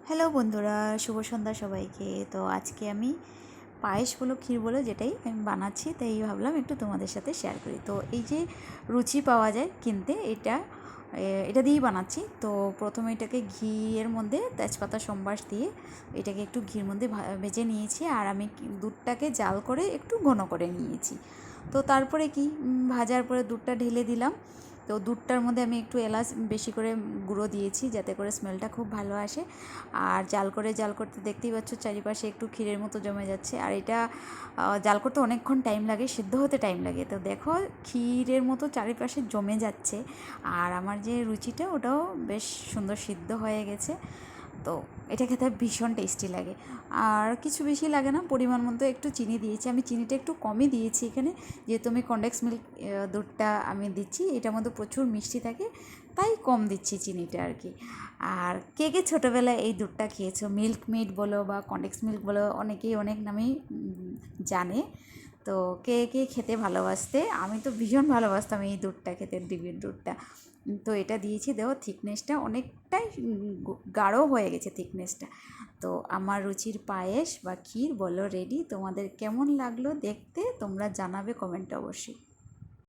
Hello বন্ধুরা, শুভ সন্ধ্যা সবাইকে। তো আজকে আমি পায়েস বলো ক্ষীর বলো যেটাই আমি বানাচ্ছি, তাই ভাবলাম একটু তোমাদের সাথে শেয়ার করি। তো এই যে রুচি পাওয়া যায় কিনতে, এটা দিয়েই বানাচ্ছি। তো প্রথমে এটাকে ঘিয়ের মধ্যে তেজপাতা সম্বাস দিয়ে এটাকে একটু ঘির মধ্যে ভেজে নিয়েছি। আর আমি দুধটাকে জাল করে একটু ঘন করে নিয়েছি। তো তারপরে কি ভাজার পরে দুধটা ঢেলে দিলাম। তো দুধটার মধ্যে আমি একটু এলাচ বেশি করে গুঁড়ো দিয়েছি, যাতে করে স্মেলটা খুব ভালো আসে। আর জাল করতে দেখতেই পাচ্ছ চারিপাশে একটু ক্ষীরের মতো জমে যাচ্ছে। আর এটা জাল করতে অনেকক্ষণ টাইম লাগে, সিদ্ধ হতে টাইম লাগে। তো দেখো ক্ষীরের মতো চারিপাশে জমে যাচ্ছে। আর আমার যে রুচিটা ওটাও বেশ সুন্দর সিদ্ধ হয়ে গেছে। তো এটা খেতে ভীষণ টেস্টি লাগে। আর কিছু বেশি লাগে না, পরিমাণ মতো একটু চিনি দিয়েছি। আমি চিনিটা একটু কমই দিয়েছি এখানে, যেহেতু আমি কনডেন্স মিল্ক দুধটা আমি দিচ্ছি, এটার মধ্যে প্রচুর মিষ্টি থাকে, তাই কম দিচ্ছি চিনিটা আর কি। আর কে কে ছোটোবেলায় এই দুধটা খেয়েছো, মিল্ক মিট বলো বা কনডেন্স মিল্ক বলো, অনেকেই অনেক নামেই জানে। তো কে কে খেতে ভালোবাসতে, আমি তো ভীষণ ভালোবাসতাম এই দুধটা খেতে, ডিমের দুধটা। তো এটা দিয়েছি, দেখো থিকনেসটা অনেকটাই গাঢ় হয়ে গেছে থিকনেসটা। তো আমার রুচির পায়েস বা ক্ষীর বলো রেডি। তোমাদের কেমন লাগলো দেখতে তোমরা জানাবে কমেন্টে অবশ্যই।